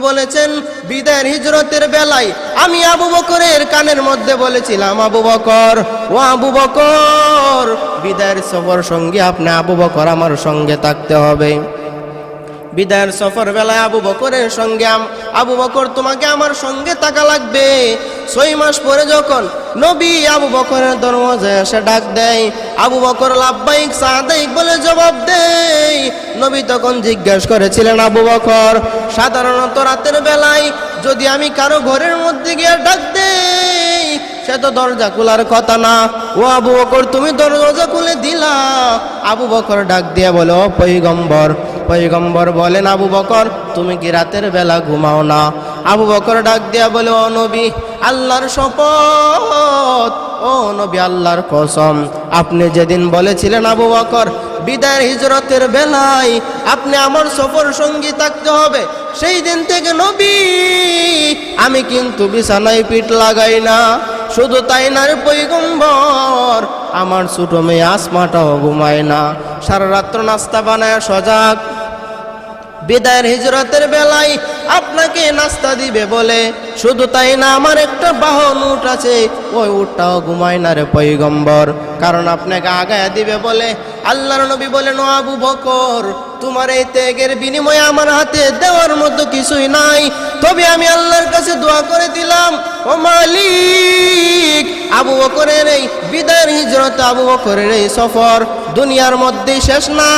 বলেছেন বিদায়ের হিজরতের বেলায় আমি আবু বকরের কানের মধ্যে বলেছিলাম, আবু বকর, ও আবু বকর, বিদায়ের সফর সঙ্গে আপনি আবু বকর আমার সঙ্গে থাকতে হবে। বিদায়ের সফর বেলায় আবু বকরের সঙ্গে আবু বকর তোমাকে আমার সঙ্গে থাকা লাগবে। 6 মাস পরে যখন নবী আবু বকরের দরওয়াজায় এসে ডাক দেয়, আবু বকর লাব্বাইক সাদাইক বলে জবাব দেয়। নবী তখন জিজ্ঞেস করেছিলেন, আবু বকর, সাধারণত রাতের বেলায় যদি আমি কারো ঘরের মধ্যে গিয়ে ডাক দেই সে তো দরজা খোলার কথা না, ও আবু বকর তুমি দরজা খুলে দিলা। আবু বকর ডাক দিয়ে বলে, ও পয়গম্বর। পয়গম্বর বলেন, আবু বকর তুমি কি রাতের বেলা ঘুমাও না? আবু বকর ডাক দিয়া বলে, ও নবী আল্লাহর শপথ, ও নবী আল্লাহর কসম, আপনি যেদিন বলেছিলেন আবু বকর বিদায়ের হিজরতের বেলায় আপনি আমার সফর সঙ্গী থাকতে হবে, সেই দিন থেকে নবী আমি কিন্তু বিছানায় পিঠ লাগাই না। শুধু তাই না রে পয়গম্বর, আমার ছোট মেয়ে আসমাটাও ঘুমায় না, সারা রাত্র নাস্তা বানায় সজাগ। বিদায়ের হিজরতের বেলায় আপনাকে নাস্তা দিবে বলে, শুধু তাই না আমার একটা বাহন উট আছে, ওই উটটাও ঘুমায় না রে পয়গম্বর, কারণ আপনাকে আগায়া দিবে বলে। আল্লাহর নবী বলেন, ও আবু বকর তোমার এই ত্যাগের বিনিময়ে আমার হাতে দেওয়ার মতো কিছুই নাই, তবে আমি আল্লাহর কাছে দোয়া করে দিলাম, ও মালিক আবু বকরের এই বিদায়ের হিজরত, আবু বকরের এই সফর দুনিয়ার মধ্যেই শেষ না,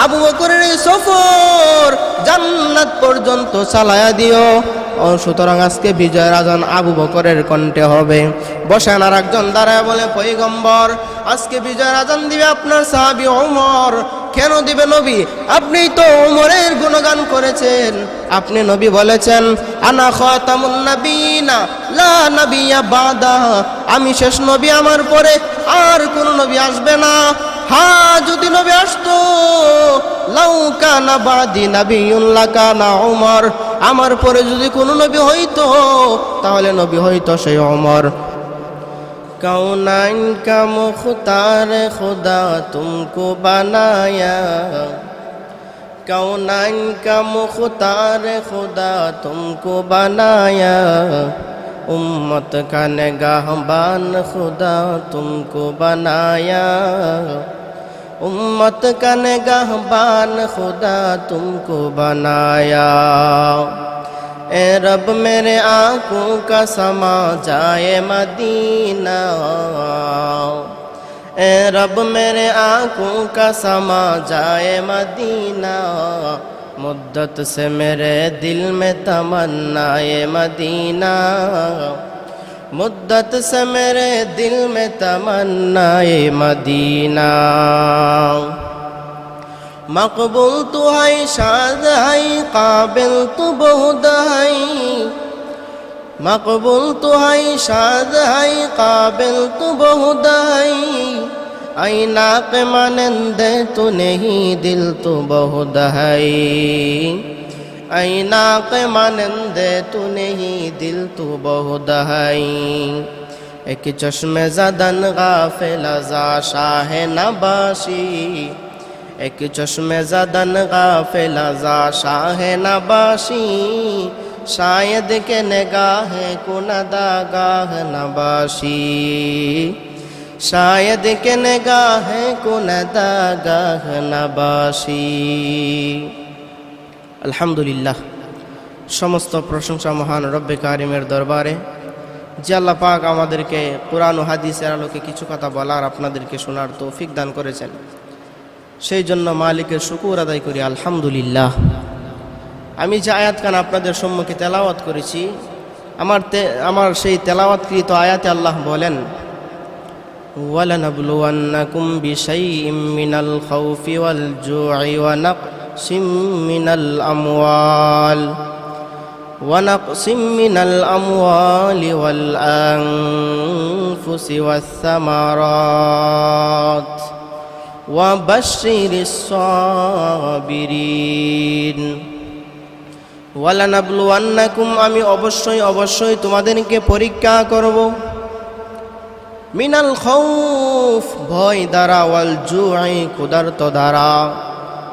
আবু বকরের এই সফর জান্নাত পর্যন্ত চালায়া দিও। ও সুতরাং আজকে বিজয়ের আজান আবু বকরের কণ্ঠে হবে। বসেন আর একজন দাঁড়ায় বলে, পয়গম্বর আজকে বিজয়ের আজান দিবে আপনার সাহাবী ওমর। কেন দিবে নবী? আপনি তো ওমরের গুণগান করেছেন, আপনি নবী বলেছেন, আনা খাতামুন নাবিয়িনা লা নাবিয়্যা বাদা, আমি শেষ নবী, আমার পরে আর কোন নবী আসবে না। হ্যাঁ যদি নবী আসতো, লাউ কানা বাদি নাবিয়্যুন লাকানা ওমর, আমার পরে যদি কোনো নবী হইতো তাহলে নবী হইতো সেই ওমর। কৌনাইন কা মুখতার খুদা তুমকো বানায়া, কৌনাইন কা মুখতার খুদা তুমকো বানায়া, উম্মত কা নিগাহবান খুদা তুমকো বানায়া, उम्मत का निगाहबान खुदा तुमको बनाया। ए रब मेरे आँखों का समा जाए मदीना, ए रब मेरे आँखों का समा जाए मदीना, मुद्दत से मेरे दिल में तमन्नाए मदीना, मुद्दत से मेरे दिल में तमन्नाए मदीना। मकबूल तो है शाद है काबिल तो बहुत है, मकबूल तो है शाद है काबिल तो बहुत है, आईना के मानंदे तो नहीं दिल तो बहुत है, आईना के मानंदे तू नहीं दिल तू बहुत है। एक चश्मे ज़दन गाफिल ज़ा शाह नबाशी, एक चश्मे ज़दन गाफिल ज़ा शाह नबाशी, शायद के निगाह कुनदागाह नबाशी, शायद के निगाह कुनदागाह नबाशी। আলহামদুলিল্লাহ, সমস্ত প্রশংসা মহান রব্বে কারিমের দরবারে, যে আল্লাহ পাক আমাদেরকে কুরআন ও হাদিসের আলোকে কিছু কথা বলার, আপনাদেরকে শোনার তৌফিক দান করেছেন, সেই জন্য মালিকের শুকর আদায় করি আলহামদুলিল্লাহ। আমি যে আয়াতখান আপনাদের সম্মুখে তেলাওয়াত করেছি, আমার সেই তেলাওয়াতকৃত আয়াতে আল্লাহ বলেন, ওয়ালানাবলুওয়ান্নাকুম বিশাইইম মিনাল খাউফি ওয়াল জু'i ওয়া নাকসিম মিনাল আমওয়াল ওয়াল আনফুসি ওয়াস সামারাত ওয়া বাশশিরিস সাবিরিন। ওয়ালানাবলুওয়ান্নাকুম, আমি অবশ্যই তোমাদেরকে পরীক্ষা করব, মিনাল খাউফ, ভয় দ্বারা, ওয়াল জু'i, ক্ষুধার্ত দ্বারা,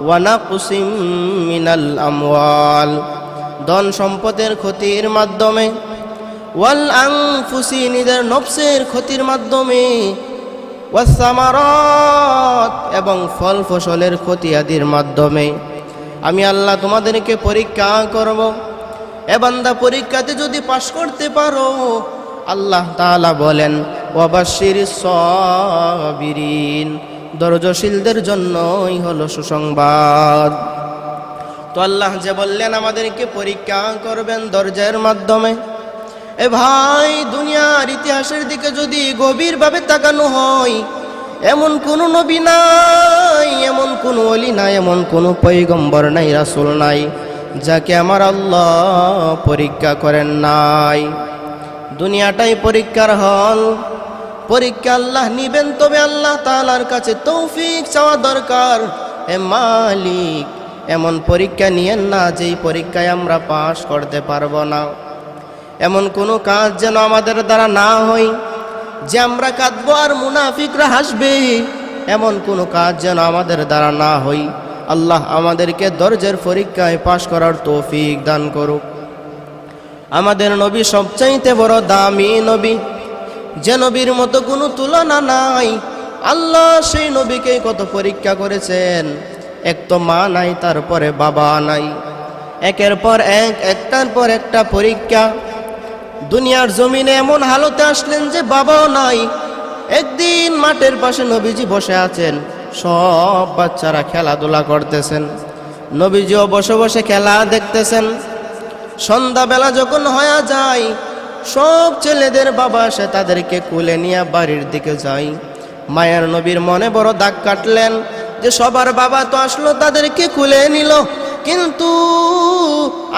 ওয়া নাকসিম মিনাল আমওয়াল, ধন সম্পদের ক্ষতির মাধ্যমে, ওয়াল আনফুসি নিজের নফসের ক্ষতির মাধ্যমে, ওয়াস সামারাত এবং ফল ফসলের ক্ষতি আদির মাধ্যমে আমি আল্লাহ তোমাদেরকে পরীক্ষা করব। এ বান্দা, পরীক্ষাতে যদি পাশ করতে পারো, আল্লাহ তাআলা বলেন ওয়াবাশশিরিস সাবিরিন, ধৈর্যশীলদের জন্যই হলো সুসংবাদ। তো আল্লাহ যে বললেন আমাদেরকে পরীক্ষা করবেন ধৈর্যের মাধ্যমে। এ ভাই, দুনিয়ার ইতিহাসের দিকে যদি গভীরভাবে তাকানো হয়, এমন কোনো নবী নাই, এমন কোনো ওলি নাই, এমন কোনো পয়গম্বর নাই, রাসূল নাই যাকে আমার আল্লাহ পরীক্ষা করেন নাই। দুনিয়াটাই পরীক্ষার হল। পরীক্ষা আল্লাহ নিবেন, তবে আল্লাহ তাআলার কাছে তৌফিক চাওয়া দরকার। হে মালিক, এমন পরীক্ষা নিয়েন না যেই পরীক্ষায় আমরা পাশ করতে পারবো না। এমন কোনো কাজ যেন আমাদের দ্বারা না হয় যে আমরা কাঁদবো আর মুনাফিকরা হাসবে, এমন কোনো কাজ যেন আমাদের দ্বারা না হয়। আল্লাহ আমাদেরকে ধৈর্যের পরীক্ষায় পাশ করার তৌফিক দান করুক। আমাদের নবী সবচাইতে বড় দামি নবী, যে নবীর মতো কোনো তুলনা নাই। আল্লাহ সেই নবীকে কত পরীক্ষা করেছেন। এক তো মা নাই, তারপরে বাবা নাই, একের পর এক, একটার পর একটা পরীক্ষা। দুনিয়ার জমিনে এমন হালতে আসলেন যে বাবাও নাই। একদিন মাঠের পাশে নবীজি বসে আছেন, সব বাচ্চারা খেলাধুলা করতেছেন, নবীজিও বসে বসে খেলা দেখতেছেন। সন্ধ্যাবেলা যখন হয়ে যায়, সব ছেলেদের বাবা এসে তাদেরকে কুলে নিয়ে বাড়ির দিকে যায়। মায়ের নবীর মনে বড় দাগ কাটলেন যে সবার বাবা তো আসলো, তাদেরকে কুলে নিল, কিন্তু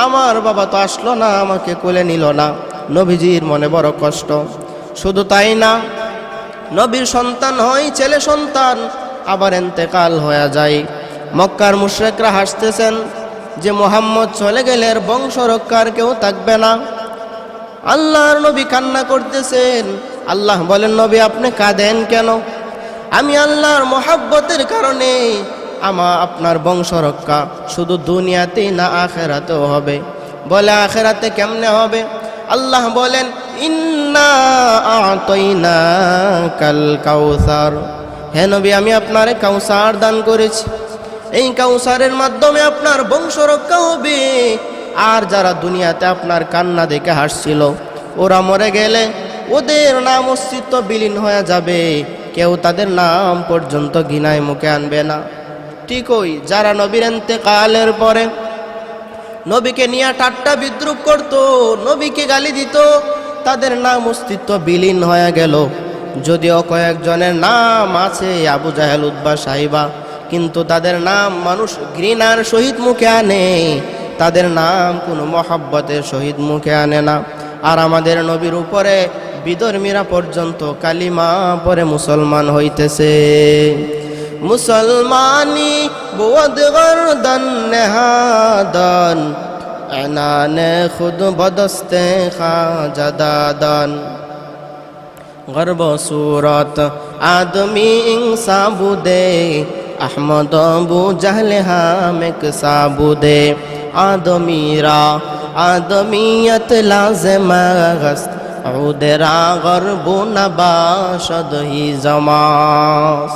আমার বাবা তো আসলো না, আমাকে কুলে নিল না। নবীজির মনে বড় কষ্ট। শুধু তাই না, নবীর সন্তান হয় ছেলে সন্তান, আবার ইন্তেকাল হয়ে যায়। মক্কার মুশরিকরা হাসতেছেন যে মুহাম্মদ চলে গেলে এর বংশ রক্ষার কেউ থাকবে না। আল্লাহর নবী কান্না করতেছেন। আল্লাহ বলেন, নবী আপনি কাঁদেন কেন? আমি আল্লাহর মহব্বতের কারণে আপনার বংশ রক্ষা শুধু দুনিয়াতেই না, আখিরাতেও হবে। বলে আখিরাতে কেমনে হবে? আল্লাহ বলেন, ইন্না আ'তাইনাকাল কাউসার, হে নবী আমি আপনারে কাউসার দান করেছি। এই কাউসারের মাধ্যমে আপনার বংশ রক্ষা হবে। আর যারা দুনিয়াতে আপনার কান্না দেখে হাসছিল, ওরা মরে গেলে ওদের নাম অস্তিত্ব বিলীন হয়ে যাবে, কেউ তাদের নাম পর্যন্ত ঘৃণায় মুখে আনবে না। ঠিক ওই যারা নবীর ইন্তেকালের পরে নবীকে নিয়ে ঠাট্টা বিদ্রুপ করত, নবীকে গালি দিত, তাদের নাম অস্তিত্ব বিলীন হয়ে গেল। যদিও কয়েকজনের নাম আছে আবু জাহেল, উতবা, সাইবা, কিন্তু তাদের নাম মানুষ ঘৃণার সহিত মুখে আনে, তাদের নাম কোনো মহব্বতের সহিত মুখে আনে না। আর আমাদের নবীর উপরে বিধর্মীরা পর্যন্ত কালিমা পরে মুসলমান হইতেছে। মুসলমানি বুদ গর্দন নেহাদন, এনানে খুদ বদস্তে খাজাদাদন, গর্ব সুরত আদমি ইনসাবুদে, আহমদ আবু জাহলে হামেক সাবুদে, আদমিরা আদমিয়ত লাজমাগস্ত, উদেরা গর্ব নবাশদ হি জমাস।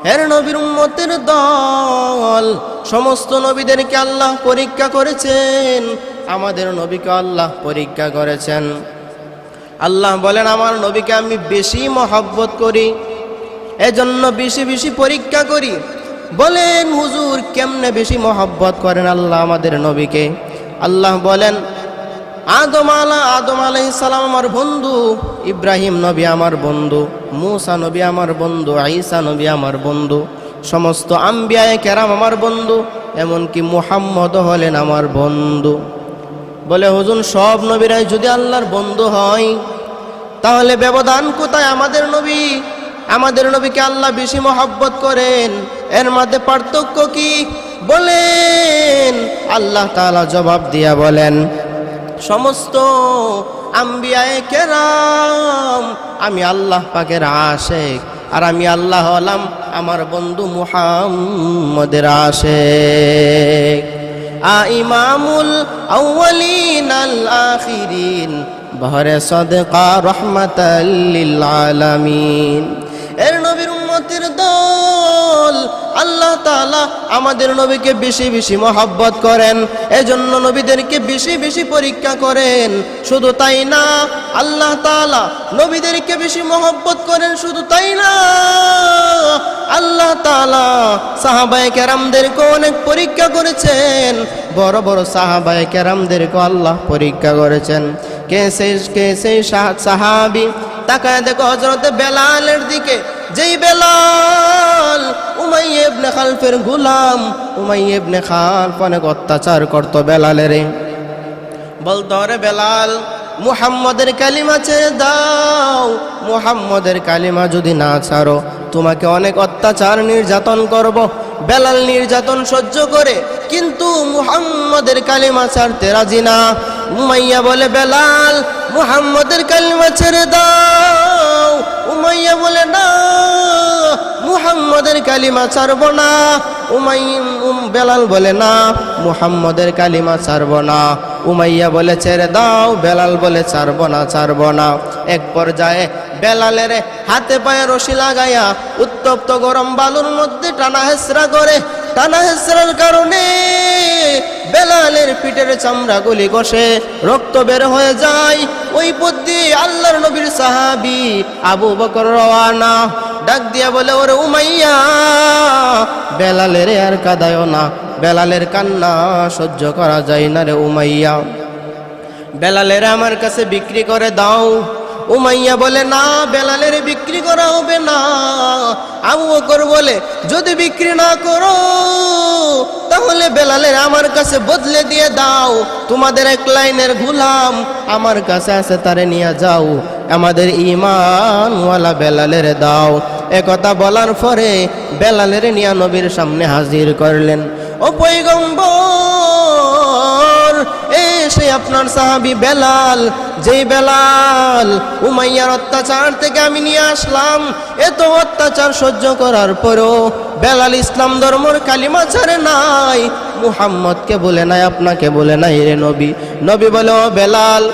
হের নবীর উম্মতের দল, সমস্ত নবীদেরকে আল্লাহ পরীক্ষা করেছেন, আমাদের নবীকে আল্লাহ পরীক্ষা করেছেন। আল্লাহ বলেন, আমার নবীকে আমি বেশি মহব্বত করি, এজন্য বেশি বেশি পরীক্ষা করি। বলেন হুজুর কেমনে বেশি মহব্বত করেন আল্লাহ আমাদের নবীকে? আল্লাহ বলেন, আদম আলাইহিস সালাম আমার বন্ধু, ইব্রাহিম নবী আমার বন্ধু, মূসা নবী আমার বন্ধু, ঈসা নবী আমার বন্ধু, সমস্ত আম্বিয়ায়ে কেরাম আমার বন্ধু, এমনকি মুহাম্মদ হলেন আমার বন্ধু। বলে হুজুর সব নবীরাই যদি আল্লাহর বন্ধু হয়, তাহলে ব্যবধান কোথায়? আমাদের নবীকে আল্লাহ বেশি মহব্বত করেন, এর মধ্যে পার্থক্য কি? বলেন আল্লাহ তাআলা জবাব দিয়া বলেন, সমস্ত আম্বিয়ায়ে কেরাম আমি আল্লাহ পাকের আশিক, আর আমি আল্লাহ হলাম আমার বন্ধু মুহাম্মদের আশিক। ইমামুল আউয়ালিন আল আখিরিন বহরে সদকা রহমাতাল লিল আলামিন। এর নবীর উম্মতের দল, আল্লাহ তাআলা আমাদের নবীকে বেশি বেশি মহব্বত করেন, এজন্য নবীদেরকে বেশি বেশি পরীক্ষা করেন। শুধু তাই না, আল্লাহ তাআলা নবীদেরকে বেশি মহব্বত করেন, শুধু তাই না, আল্লাহ তাআলা সাহাবায়ে কেরামদেরকে অনেক পরীক্ষা করেছেন। বড় বড় সাহাবায়ে কেরামদেরকে আল্লাহ পরীক্ষা করেছেন। কে সেই সাহাবী? তাকায় দেখো হযরত বেলালের দিকে, যেই বেলাল উমাইয়া ইবনে খালফের গোলাম। উমাইয়া ইবনে খালফ অনেক অত্যাচার করত বেলালের। বলতো, রে বেলাল, মুহাম্মদের কালিমা ছেড়ে দাও, মুহাম্মদের কালিমা যদি না ছাড়ো তোমাকে অনেক অত্যাচার নির্যাতন করব। বেলাল নির্যাতন সহ্য করে, কিন্তু মুহাম্মদের কালিমা ছাড়তে রাজি না। উমাইয়া বলে, বেলাল, মুহাম্মদের কালিমা ছেড়ে দাও। উমাইয়া বলে, না, মুহাম্মদের কালিমা ছাড়ব না। বেলাল বলে, না, মুহাম্মদের কালিমা ছাড়ব না। উমাইয়া বলে, ছেড়ে দাও। বেলাল বলে, ছাড়ব না, ছাড়ব না। এক পর্যায়ে বেলালের হাতে পায়ে রশি লাগাইয়া উত্তপ্ত গরম বালুর মধ্যে টানা হেসরা করে। টানা হেসরার কারণে বেলালের পিঠের চামড়া গুলি কষে রক্ত বের হয়ে যায়। ওই পথ দিয়ে আল্লাহর নবীর সাহাবী আবু বকর রওয়ানা। ডাক দিয়া বলে, ওরে উমাইয়া, বেলালের আর কাঁদায়ও না, বেলালের কান্না সহ্য করা যায় না রে উমাইয়া, বেলালের আমার কাছে বিক্রি করে দাও। উমাইয়া বলে, না, বেলালের বিক্রি করা হবে না। আবু বকর বলে, যদি বিক্রি না করো তাহলে বেলালের আমার কাছে বদলে দিয়ে দাও। তোমাদের এক লাইনের গোলাম আমার কাছে আছে, তারে নিয়ে যাও। আমাদের ঈমানওয়ালা বেলালের দাও। একথা বলার পরে বেলালের নিয়ে নবীর সামনে হাজির করলেন। ও পয়গম্বর, সে আপনার সাহাবী বেলাল, যেই বেলাল উমাইয়ার অত্যাচার থেকে আমি নিয়ে আসলাম। এত অত্যাচার সহ্য করার পরও বেলাল ইসলাম ধর্মের কালিমা ছাড়ে নাই, মুহাম্মদকে বলে নাই, আপনাকে বলে নাই রে নবী। নবী বলে, ও বেলাল,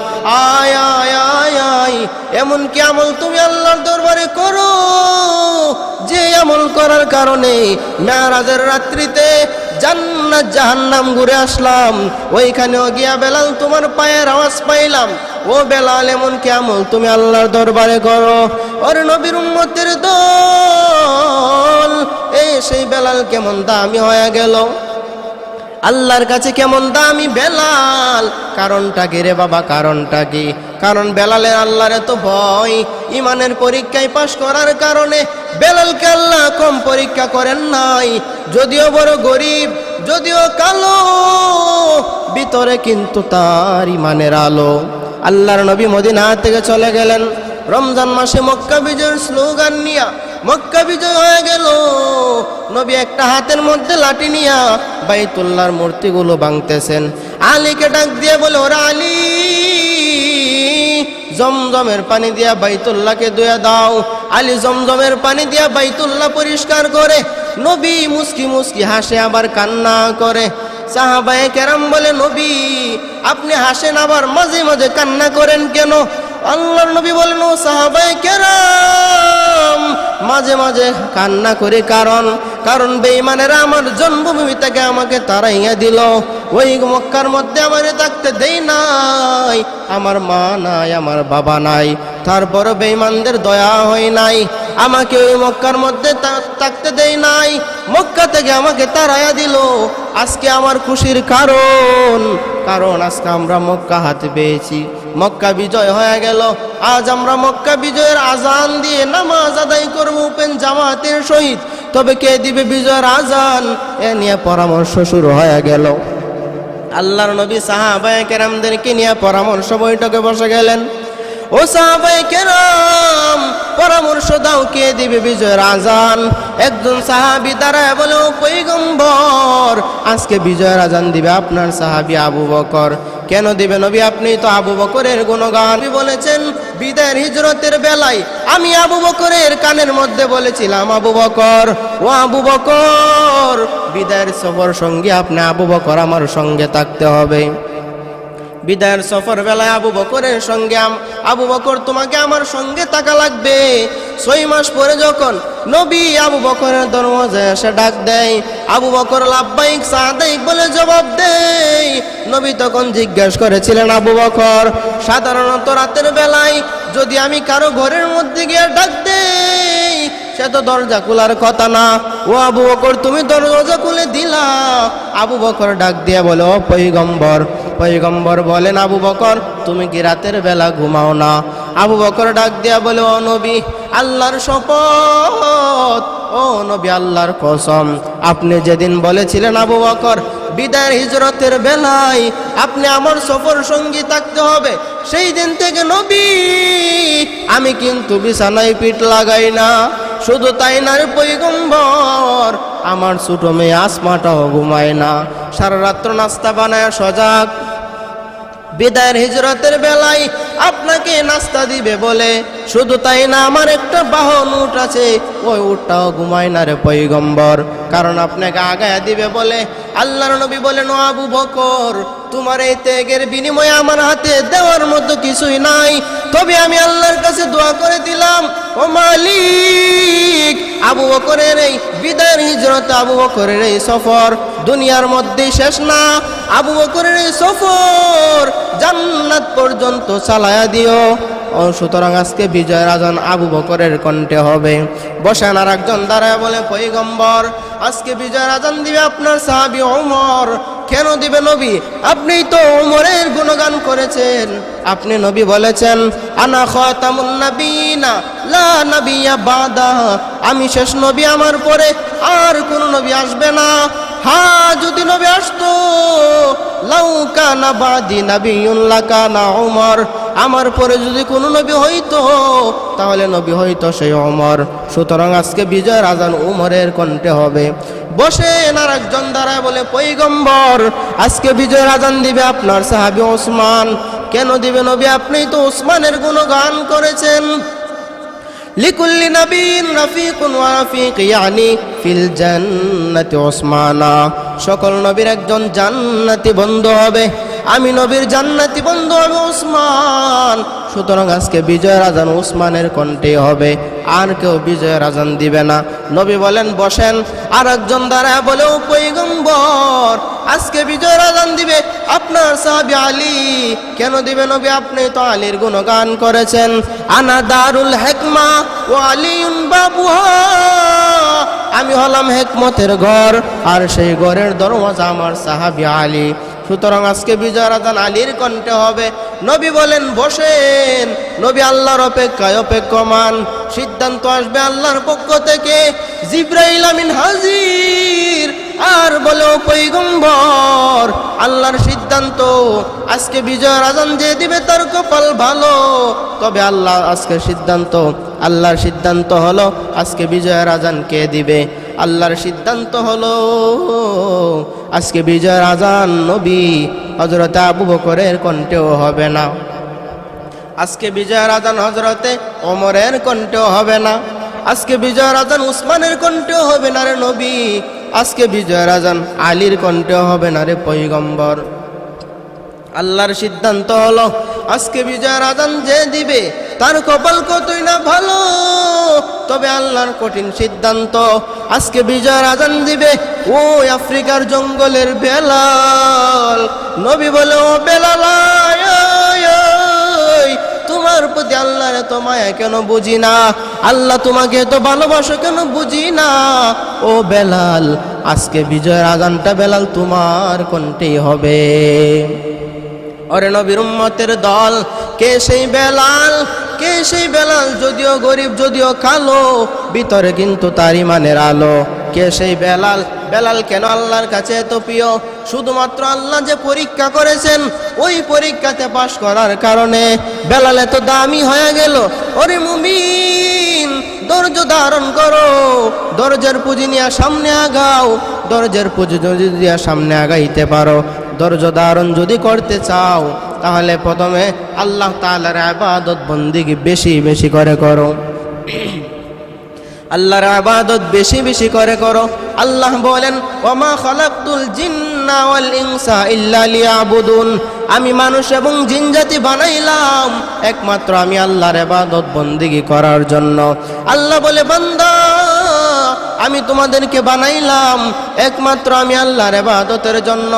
আয় আয় আয় আয়, এমন কি আমল তুমি আল্লাহর দরবারে করো যে আমল করার কারণে মেরাজের রাত্রিতে জান্নাত জাহান্নাম ঘুরে আসলাম। ওইখানেও গিয়া বেলাল তোমার পায়ের আওয়াজ পাইলাম। ও বেলাল, এমন কি আমল তুমি আল্লাহর দরবারে করো? ওরে নবীর উম্মতের দল, সেই বেলাল কেমন দামি হয়ে গেল, আল্লাহর কাছে কেমন দামি বেলাল। কারণটা কি রে বাবা? কারণটা কি? কারণ বেলালের আল্লাহর এত ভয়, ইমানের পরীক্ষায় পাশ করার কারণে বেলালকে আল্লাহ কম পরীক্ষা করেন নাই। যদিও বড় গরিব, যদিও কালো, ভিতরে কিন্তু তার ইমানের আলো। আল্লাহর নবী মদিনা থেকে চলে গেলেন। রমজান মাসে মক্কা বিজয়ের স্লোগান নিয়া মক্কা বিজয় হয়ে গেল। নবী একটা হাতের মধ্যে লাঠি নিয়া বাইতুল্লাহর মূর্তিগুলো ভাঙতেছেন। আলীকে ডাক দিয়ে বলে, ওরা আলী, জমজমের পানি দিয়া বাইতুল্লাহকে ধুয়ে দাও। আলী জমজমের পানি দিয়া বাইতুল্লাহ পরিষ্কার করে। নবী মুস্কি মুস্কি হাসে, আবার কান্না করে। সাহাবায়ে কেরাম বলে, নবী, আপনি হাসেন আবার মাঝে মাঝে কান্না করেন কেন? আল্লাহর নবী বলেন, ও সাহাবায়ে কেরাম, মাঝে মাঝে কান্না করে কারণ বেঈমানেরা আমার জন্মভূমি থেকে আমাকে তাড়াইয়া দিল। ওই মক্কার মধ্যে আমারে থাকতে দেই নাই, আমার মা নাই, আমার বাবা নাই, তারপর বেঈমানদের দয়া হয় নাই, আমাকে ওই মক্কার মধ্যে থাকতে দেই নাই, মক্কা থেকে আমাকে তাড়াইয়া দিল। আজকে আমার খুশির কারণ আজকে আমরা মক্কা হাতে পেয়েছি, মক্কা বিজয় হয়ে গেল। আজ আমরা মক্কা বিজয়ের আজান দিয়ে নামাজ আদায় করবো ওপেন জামাতের সহিত। তবে কে দিবে বিজয়ের আজান? এ নিয়ে পরামর্শ শুরু হয়ে গেল। আল্লাহর নবী সাহাবায়ে কেরামদেরকে নিয়ে পরামর্শ বৈঠকে বসে গেলেন। ও সাহাবায়ে কেরাম, পরামর্শ দাও, কে দিবে বিজয়ের আজান? একজন সাহাবী দাঁড়ায় বলে, ও পয়গম্বর, আজকে বিজয়ের আজান দিবে আপনার সাহাবী আবু বকর। কেন দিবে নবী? আপনি তো আবু বকরের গুণগান বলেছেন। বিদায়ের হিজরতের বেলায় আমি আবু বকরের কানের মধ্যে বলেছিলাম, আবু বকর, ও আবু বকর, বিদায়ের সফর সঙ্গী আপনি আবু বকর আমার সঙ্গে থাকতে হবে। বিদায়ের সফর বেলায় আবু বকরের সঙ্গে আবু বকর তোমাকে আমার সঙ্গে থাকা লাগবে। 6 মাস পরে যখন নবী আবু বকরের দরওয়াজায় এসে ডাক দেয়, আবু বকর লাব্বাইক সাদাইক বলে জবাব দেয়। নবী তখন জিজ্ঞাসা করেছিলেন, আবু বকর সাধারণত রাতের বেলায় যদি আমি কারো ঘরের মধ্যে গিয়ে ডাক দেই সে তো দরজা খোলার কথা না, ও আবু বকর তুমি দরজা খুলে দিলা। আবু বকর ডাক দিয়ে বলে, ও পয়গম্বর। পয়গম্বর বলেন, আবু বকর তুমি কি রাতের বেলা ঘুমাও না? আবু বকর ডাক দিয়া বলে, ও নবী আল্লাহর শপথ, ও নবী আল্লাহর কসম, আপনি যেদিন বলেছিলেন আবু বকর বিদায়ের হিজরতের বেলায় আপনি আমার সফর সঙ্গী থাকতে হবে, সেই দিন থেকে নবী আমি কিন্তু বিছানায় পিঠ লাগাই না। শুধু তাই না রে পয়গম্বর, আমার ছোট মেয়ে আসমাটাও ঘুমায় না, সারা রাত্র নাস্তা বানায় সজাগ। বিদায়ের হিজরতের বেলায় আপনাকে নাস্তা দিবে বলে, শুধু তাই না আমার একটা বাহন উট আছে, ওই উটটাও ঘুমায় না রে পয়গম্বর, কারণ আপনাকে আগায়া দিবে বলে। আল্লাহর নবী বলেন, ও আবু বকর তোমার এই ত্যাগের বিনিময়ে আমার হাতে দেওয়ার মতো কিছুই নাই, তবে আমি আল্লাহর কাছে দোয়া করে দিলাম, ও মালিক আবু বকরের এই বিদায়ের হিজরতে আবু বকরের এই সফর দুনিয়ার মধ্যেই শেষ না, আবু বকরের এই সফর জান্নাত পর্যন্ত চালায়া দিও। ও সুতরাং আজকে বিজয়ের আজান আবু বকরের কণ্ঠে হবে। বসেন আর একজন দাঁড়ায় বলে, পয়গম্বর আজকে বিজয়ের আজান দিবে আপনার সাহাবী ওমর। কেন দিবে নবী? আপনি তো ওমরের গুণগান করেছেন, আপনি নবী বলেছেন আনা খাতামুন নাবিয়িনা লা নাবিয়্যা বাদা, আমি শেষ নবী, আমার পরে আর কোন নবী আসবে না। হ্যাঁ যদি নবী আসতো, লাউ কানা বাদি নাবিয়্যুন লাকানা ওমর, আমার পরে যদি কোনো নবী হইতো তাহলে নবী হইতো সেই ওমর। সুতরাং আজকে বিজয়ের আজান ওমরের কণ্ঠে হবে। বসেন আর একজন দাঁড়ায় বলে, পয়গম্বর আজকে বিজয়ের আজান দিবে আপনার সাহাবী ওসমান। কেন দিবে নবী? আপনি তো ওসমানের গুণগান করেছেন। লিকুল্লি নবীন রাফিকুন ওয়া রাফিক ইয়ানি ফিল জান্নাতি ওসমানা, সকল নবীর একজন জান্নাতি বন্ধু হবে, আমি নবীর জান্নাতি বন্ধু হবে ওসমান। সুতরাং আজকে বিজয়ের আজান ওসমানের কণ্ঠে হবে, আর কেউ বিজয়ের আজান দিবে না। নবী বলেন বসেন। আর একজন দাঁড়ায় বলে, ও পয়গম্বর আজকে বিজয়ের আজান দিবে আপনার সাহাবী আলী। কেন দিবে নবী? আপনি তো আলীর গুণগান করেছেন, আনা দারুল হিকমা ওয়া আলিউন বাবুহা, আমি হলাম হিকমতের ঘর আর সেই ঘরের দরওয়াজা আমার সাহাবী আলী। সুতরাং আজকে বিজয়ের আজান আলীর কণ্ঠে হবে। নবী বলেন বসেন। নবী আল্লাহর অপেক্ষায় অপেক্ষমান, সিদ্ধান্ত আসবে আল্লাহর পক্ষ থেকে, জিবরাইল আমিন হাজির। আর বলে, ও পয়গম্বর আল্লাহর সিদ্ধান্ত, আজকে বিজয়ের আজান যে দিবে তার কপাল ভালো। তবে আল্লাহ আজকে সিদ্ধান্ত, আল্লাহর সিদ্ধান্ত হলো আজকে বিজয়ের আজান কে দিবে? আল্লাহর সিদ্ধান্ত হলো আজকে বিজয়ের আজান নবী হযরতে আবু বকরের কণ্ঠেও হবে না, আজকে বিজয়ের আজান হযরতে ওমরের কণ্ঠেও হবে না, আজকে বিজয়ের আজান উসমানের কণ্ঠেও হবে না রে নবী, আজকে বিজয়ের আজান আলীর কণ্ঠেও হবে না রে পয়গম্বর। আল্লাহর সিদ্ধান্ত হলো আজকে বিজয়ের আজান যে দিবে তার কপাল কতই না ভালো। তবে আল্লাহর কঠিন সিদ্ধান্ত, আজকে বিজয়ের আজান দিবে ওই আফ্রিকার জঙ্গলের বেলাল। নবী বলে, ও বেলাল তোমার প্রতি আল্লাহর এত মায়া কেন বুঝি না? আল্লাহ তোমাকে এত ভালোবাসো কেন বুঝি না? ও বেলাল আজকে বিজয়ের আজানটা বেলাল তোমার কণ্ঠেই হবে। ওরে নবীর উম্মতের দল, কে সেই বেলাল? কে সেই বেলাল? যদিও গরিব, যদিও কালো, ভিতরে কিন্তু তার ইমানের আলো। কে সেই বেলাল? বেলাল কেন আল্লাহর কাছে এত প্রিয়? শুধুমাত্র আল্লাহ যে পরীক্ষা করেছেন, ওই পরীক্ষাতে পাশ করার কারণে বেলাল এত দামি হয়ে গেল। ওরে মুমিন ধৈর্য ধারণ করো, ধৈর্যের পুঁজি নিয়ে সামনে আগাও। ধৈর্যের পুঁজি যদি দিয়ে সামনে আগাইতে পারো, ধৈর্য ধারণ যদি করতে চাও, তাহলে প্রথমে আল্লাহ তাআলার ইবাদত বন্দেগী বেশি বেশি করে করো। আল্লাহর ইবাদত বেশি বেশি করে করো। আল্লাহ বলেন ওয়ামা খালাকতুল জিন্না ওয়াল ইনসা ইল্লা লিয়াবুদুন, আমি মানুষ এবং জিন জাতি বানাইলাম একমাত্র আমি আল্লাহর ইবাদত বন্দেগী করার জন্য। আল্লাহ বলে বান্দা আমি তোমাদেরকে বানাইলাম একমাত্র আমি আল্লাহর ইবাদতের জন্য,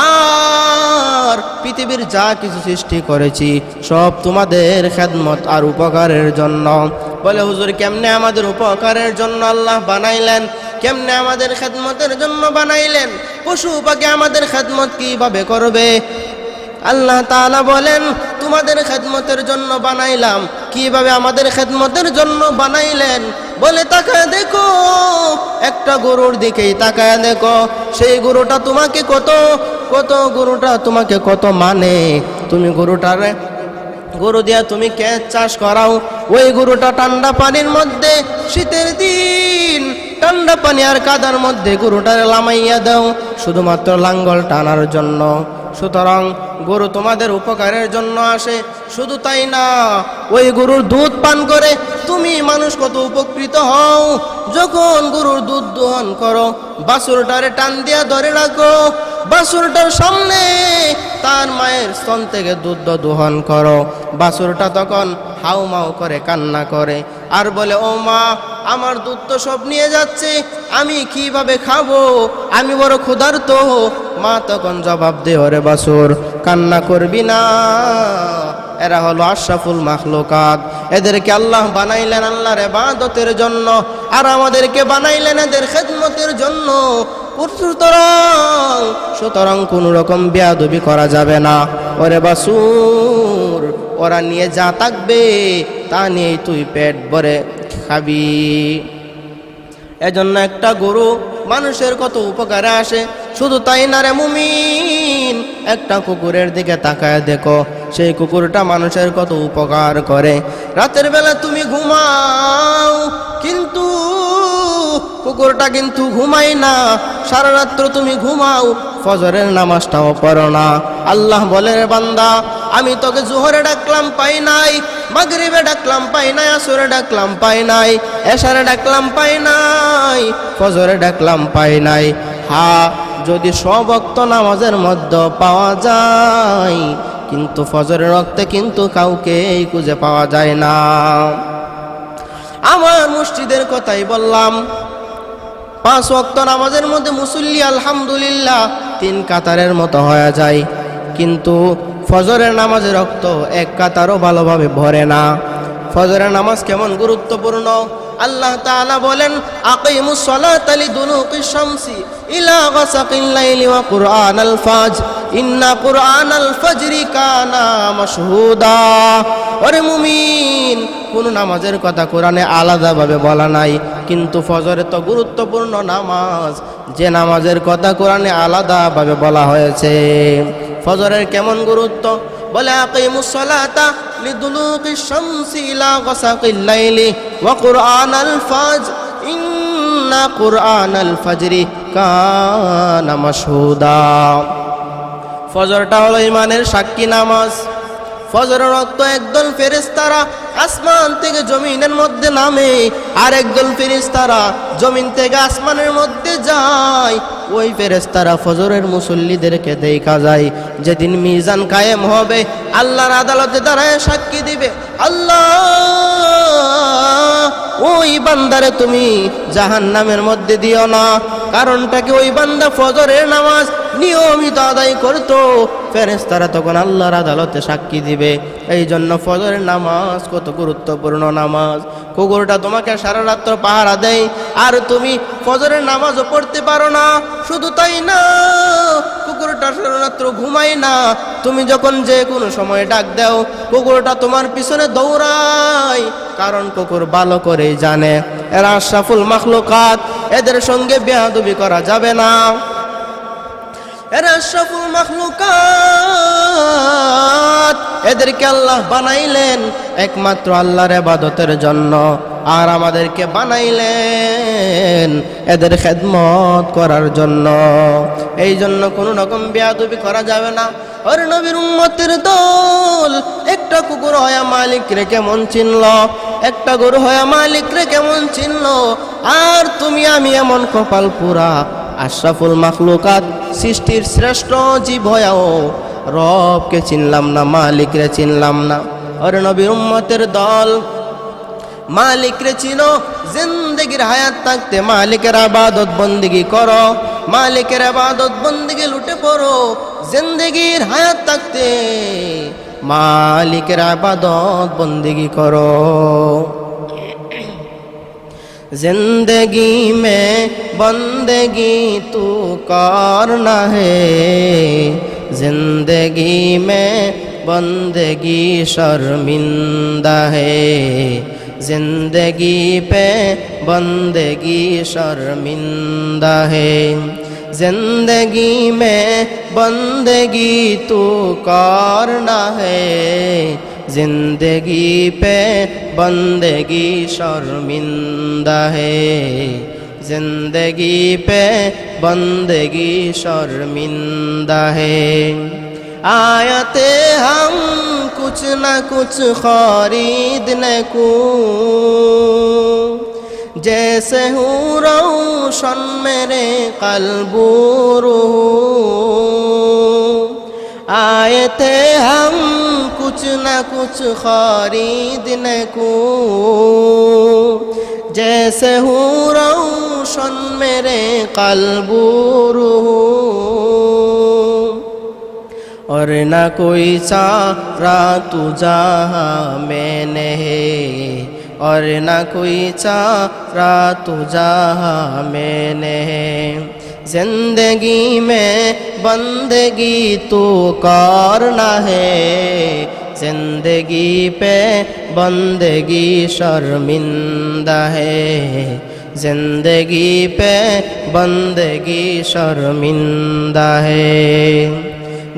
আর পৃথিবীর যা কিছু সৃষ্টি করেছি সব তোমাদের খেদমত আর উপকারের জন্য। বলে হুজুর কেমনে আমাদের উপকারের জন্য আল্লাহ বানাইলেন, কেমনে আমাদের খেদমতের জন্য বানাইলেন? পশু পাখি আমাদের খেদমত কিভাবে করবে? আল্লাহ তাআলা বলেন তোমাদের খেদমতের জন্য বানাইলাম। কিভাবে আমাদের খেদমতের জন্য বানাইলেন? বলে তাকায় দেখো, একটা গরুর দিকেই তাকায় দেখো, সেই গরুটা তোমাকে গরুটা তোমাকে কত মানে। তুমি গরু দিয়া তুমি ক্ষেত চাষ করাও, ওই গরুটা ঠান্ডা পানির মধ্যে শীতের দিন ঠান্ডা পানি আর কাদার মধ্যে গরুটারে লামাইয়া দাও শুধুমাত্র লাঙ্গল টানার জন্য। সুতরাং গরু তোমাদের উপকারের জন্য আসে। শুধু তাই না, ওই গরুর দুধ পান করে তুমি মানুষ কত উপকৃত হও। যখন গরুর দুধ দোহন করো, বাছুরটারে টান দিয়া ধরে রাখো, বাছুরটার সামনে তার মায়ের স্তন থেকে দুধ দোহন করো, বাছুরটা তখন হাউমাউ করে কান্না করে আর বলে ও মা আমার দুধ তো সব নিয়ে যাচ্ছে, আমি কিভাবে খাবো, আমি বড় ক্ষুধার্ত। মা তখন জবাব দে ওরে বাছুর কান্না করবি না, এরা হলো আশরাফুল মাখলুকাত, এদেরকে আল্লাহ বানাইলেন আল্লাহর ইবাদতের জন্য আর আমাদেরকে বানাইলেন এদের খেদমতের জন্য। সুতরাং কোন রকম বেয়াদবি করা যাবে না। ওরে বাছুর ওরা নিয়ে যা থাকবে তা নিয়েই তুই পেট ভরে খাবি। এজন্য একটা গরু মানুষের কত উপকারে আসে। শুধু তাই না রে মুমিন, একটা কুকুরের দিকে তাকায় দেখো, সেই কুকুরটা মানুষের কত উপকার করে। রাতের বেলা তুমি ঘুমাও কিন্তু কুকুরটা কিন্তু ঘুমায় না, সারা রাত্র তুমি ঘুমাও, ফজরের নামাজটাও পড়ো না। আল্লাহ বলে রে বান্দা আমি তোকে জোহরে ডাকলাম পাই নাই, মাগরিবে ডাকলাম পাই নাই, আসরে ডাকলাম পাই নাই, এশারে ডাকলাম পাই নাই, ফজরে ডাকলাম পাই নাই। হ্যাঁ যদি সব ওয়াক্ত নামাজের মধ্যে পাওয়া যায়, কিন্তু ফজরের ওয়াক্তে কিন্তু কাউকেই খুঁজে পাওয়া যায় না। আমার মসজিদের কথাই বললাম, 5 ওয়াক্ত নামাজের মধ্যে মুসল্লি আলহামদুলিল্লাহ 3 কাতারের মতো হয়ে যায়, কিন্তু ফজরের নামাজের রক্ত 1 কাতারও ভালোভাবে ভরে না। ফজরের নামাজ কেমন গুরুত্বপূর্ণ আল্লাহ তাআলা বলেন আকিমুস সালাতা লিদুলুকিশ শামসি ইলা গাসাকিল লাইলি ওয়া কুরআনাল ফাজর ইন্না কুরআনাল ফাজরি কানা মাশহুদা। ওরে মুমিন, কোন নামাজের কথা কোরআনে আলাদাভাবে বলা নাই, কিন্তু ফজরে তো গুরুত্বপূর্ণ নামাজ, যে নামাজের কথা কোরআনে আলাদাভাবে বলা হয়েছে। ফজরের কেমন গুরুত্ব বলে আকিমুস সালাতা লিদুলুকিশ শামসি ইলা গাসাকিল লাইলি ওয়া কুরআনাল ফাজর ইন্না কুরআনাল ফাজরি কানা মাশহুদা। ফজরটা হলো ইমানের সাক্ষী নামাজ। ফজরের রক্ত একদল ফেরেশতারা আসমান থেকে জমিনের মধ্যে নামে, আর একদল ফেরেশতারা জমিন থেকে আসমানের মধ্যে যায়। ওই ফেরেশতারা ফজরের মুসল্লিদেরকে দেখা যায়। যেদিন মিজান কায়েম হবে, আল্লাহর আদালতে দাঁড়ায় সাক্ষী দিবে, আল্লাহ ওই বান্দারে তুমি জাহান্নামের মধ্যে দিও না। কারণটা কি, ওই বান্দা ফজরের নামাজ নিয়মিত আদায় করতো। ফেরেশতারা তখন আল্লাহর আদালতে সাক্ষী দিবে। এই জন্য ফজরের নামাজ কত গুরুত্বপূর্ণ নামাজ। কুকুরটা তোমাকে সারা রাত্র পাহারা দেয় আর তুমি ফজরের নামাজও পড়তে পারো না। শুধু তাই না, কুকুরটা সারা রাত্র ঘুমায় না। তুমি যখন যে কোনো সময় ডাক দাও, কুকুরটা তোমার পিছনে দৌড়ায়। কারণ কুকুর ভালো করে জানে এরা আশরাফুল মাখলুকাত, এদের সঙ্গে বেয়াদবি করা যাবে না। এরা আশরাফুল মাখলুকাত, এদেরকে আল্লাহ বানাইলেন একমাত্র আল্লাহর ইবাদতের জন্য, আর আমাদেরকে বানাইলেন এদের খেদমত করার জন্য। এই জন্য কোনো রকম বেয়াদবি করা যাবে না। ওর নবীর উম্মতের দল, একটা কুকুর হয়া মালিক রে কেমন চিনল? একটা গরু হয়ে মালিকরে কেমন চিনলো। আর তুমি আমি এমন কপাল পুরা, আশরাফুল মাখলুকাত সৃষ্টির শ্রেষ্ঠ জীব হয়েও রবকে চিনলাম না, মালিকরে চিনলাম না। ওরে নবীর উম্মতের দল, মালিকরে চিনো, জিন্দেগির হায়াত থাকতে মালিকের ইবাদত বন্দেগি করো, মালিকের ইবাদত বন্দেগি লুটে পড়ো। জিন্দেগির হায়াত থাকতে মালিকের ইবাদত বন্দেগি করো। जिंदगी में बंदगी तू करना है, जिंदगी में बंदगी शर्मिंदा है, जिंदगी पे बंदगी शर्मिंदा है, जिंदगी में बंदगी तू करना है, जिंदगी पे बंदगी शर्मिंदा है, जिंदगी पे बंदगी शर्मिंदा है। आयते हम कुछ न कुछ खरीदने को, जैसे हूँ रोशन मेरे कल्बो रूह। आए थे हम कुछ न कुछ खरीदने को, जैसे हूँ रोशन मेरे कल्बो रूह। और न कोई चारा तू जहाँ मैंने है, और न कोई चारा तू जहाँ मैंने है, जिंदगी में बंदगी तू करना है, जिंदगी पे बंदगी शर्मिंदा है, जिंदगी पे बंदगी शर्मिंदा है।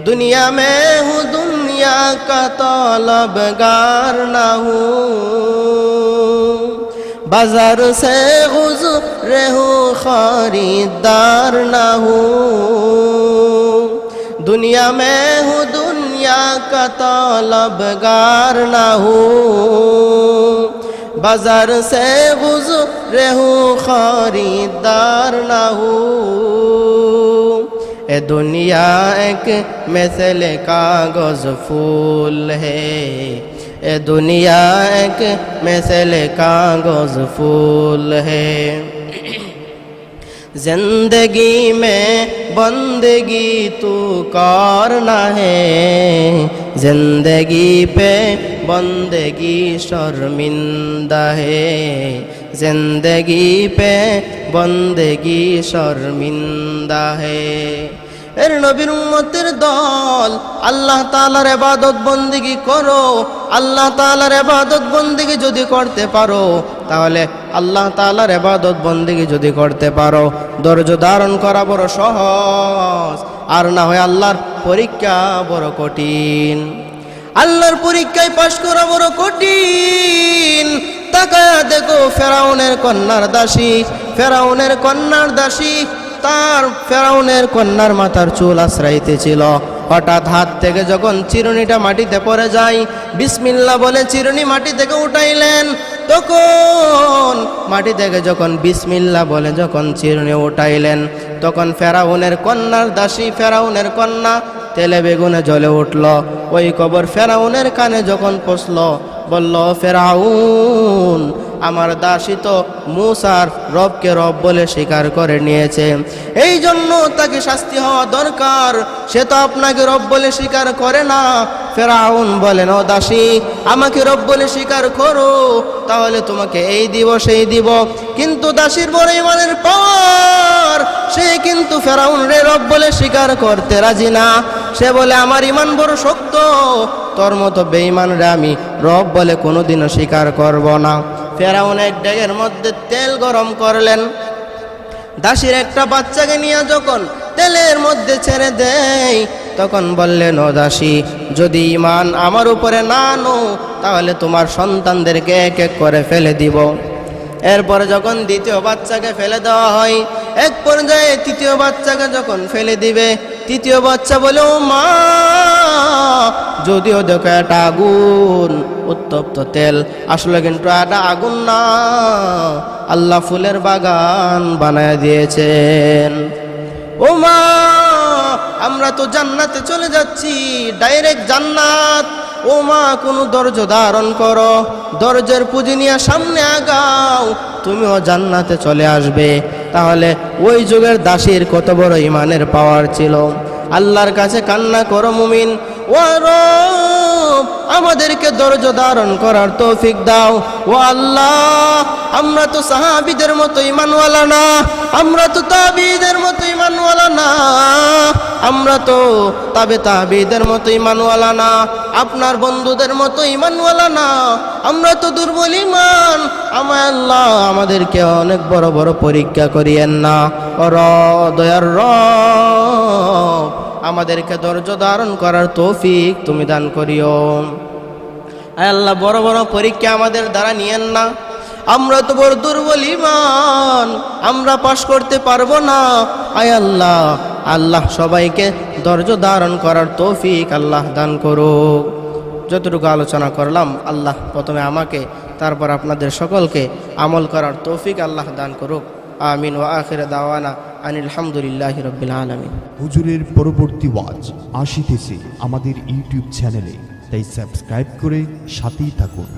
दुनिया में हूँ दुनिया का तलबगार ना हूँ, बाजार से गुज़रे हूँ खरीदार ना हूँ। दुनिया में हूँ दुनिया का तलबगार ना हूँ, बाजार से गुज़रे हूँ खरीदार ना हूँ। ए दुनिया एक मिसल कागज़ फूल है, ए दुनिया एक मिसल कागज़ फूल है, जिंदगी में बंदगी तू करना है, जिंदगी पे बंदगी शर्मिंदा है, जिंदगी पे बंदगी शर्मिंदा है। এর নবীর উম্মতের দল, আল্লাহ তাআলার ইবাদত বন্দেগী করো। আল্লাহ তাআলার ইবাদত বন্দেগী যদি করতে পারো, তাহলে আল্লাহ তাআলার ইবাদত বন্দেগী যদি করতে পারো, ধৈর্য ধারণ করা বড় সহজ, আর না হয় আল্লাহর পরীক্ষা বড় কঠিন। আল্লাহর পরীক্ষায় পাশ করা বড় কঠিন। তাকায়া দেখো ফেরাউনের কন্যার দাসী, ফেরাউনের কন্যার দাসী, তার ফেরাউনের কন্যার মাথার চুল আশ্রাইতেছিল। হঠাৎ হাত থেকে যখন চিরুনিটা মাটিতে পড়ে যায়, বিসমিল্লাহ বলে চিরুনি মাটি থেকে উঠাইলেন। তখন মাটি থেকে যখন বিসমিল্লাহ বলে যখন চিরুনি উঠাইলেন, তখন ফেরাউনের কন্যার দাসী, ফেরাউনের কন্যা তেলে বেগুনে জ্বলে উঠল। ওই কবর ফেরাউনের কানে যখন পৌঁছল, বলল, ফেরাউন, আমার দাসী তো মূসার রবকে রব বলে স্বীকার করে নিয়েছে, এই জন্য তাকে শাস্তি হওয়া দরকার। সে তো আপনাকে রব বলে স্বীকার করে না। ফেরাউন বলেন, ও দাসী, আমাকে রব বলে স্বীকার করো, তাহলে তোমাকে এই দিব সেই দিব। কিন্তু দাসীর বড় ইমানের পাওয়ার, সে কিন্তু ফেরাউন রে রব বলে স্বীকার করতে রাজি না। সে বলে, আমার ইমান বড় শক্ত, তোর মতো বেঈমান রে আমি রব বলে কোনোদিনও স্বীকার করব না। ফেরাউন এক ডেগের মধ্যে তেল গরম করলেন, দাসীর একটা বাচ্চাকে নিয়ে যখন তেলের মধ্যে ছেড়ে দেয়, তখন বললেন, ও দাসী, যদি ঈমান আমার উপরে না আনো, তাহলে তোমার সন্তানদেরকে এক এক করে ফেলে দিব। এরপরে যখন দ্বিতীয় বাচ্চাকে ফেলে দেওয়া হয়, এক পর্যায়ে তৃতীয় বাচ্চাকে যখন ফেলে দিবে, তৃতীয় বাচ্চা বলে, ও মা, যদিও দেখো এটা আগুন, উত্তপ্ত তেল, আসলে কিন্তু এটা আগুন না, আল্লাহ ফুলের বাগান বানায় দিয়েছেন। ও মা, আমরা তো জান্নাতে চলে যাচ্ছি, ডাইরেক্ট জান্নাত। ও মা, কোনো ধৈর্য ধারণ করো, ধৈর্যের পুঁজি নিয়ে সামনে আগাও, তুমিও জান্নাতে চলে আসবে। তাহলে ওই যুগের দাসীর কত বড় ইমানের পাওয়ার ছিল। আল্লাহর কাছে কান্না করো মুমিন, ও রব আমাদেরকে ধৈর্য ধারণ করার তৌফিক দাও। ও আল্লাহ, আমরা তো সাহাবীদের মতো ঈমানওয়ালা না, আমরা তো তাবিঈদের মতো ঈমানওয়ালা না, আমরা তো তাবিঈদের মতো ঈমানওয়ালা না, আপনার বন্ধুদের মতো ঈমানওয়ালা না, আমরা তো দুর্বল ঈমান। আমায় আল্লাহ আমাদেরকে অনেক বড় বড় পরীক্ষা করিয়েন না। ও দয়ার রব, আমাদেরকে ধৈর্য ধারণ করার তৌফিক তুমি দান করিও। আয় আল্লাহ, বড় বড় পরীক্ষা আমাদের দ্বারা নিয়েন না, আমরা তো বড় দুর্বল ঈমান, আমরা পাশ করতে পারবো না। আয় আল্লাহ, আল্লাহ সবাইকে ধৈর্য ধারণ করার তৌফিক আল্লাহ দান করুক। যতটুকু আলোচনা করলাম, আল্লাহ প্রথমে আমাকে, তারপর আপনাদের সকলকে আমল করার তৌফিক আল্লাহ দান করুক। আমিন। ওয়া আখির দাওয়ানা আনিল হামদুলিল্লাহি রাব্বিল আলামিন। হুজুরের পরবর্তী ওয়াজ আসিতেছে আমাদের ইউটিউব চ্যানেলে, তাই সাবস্ক্রাইব করে সাথেই থাকুন।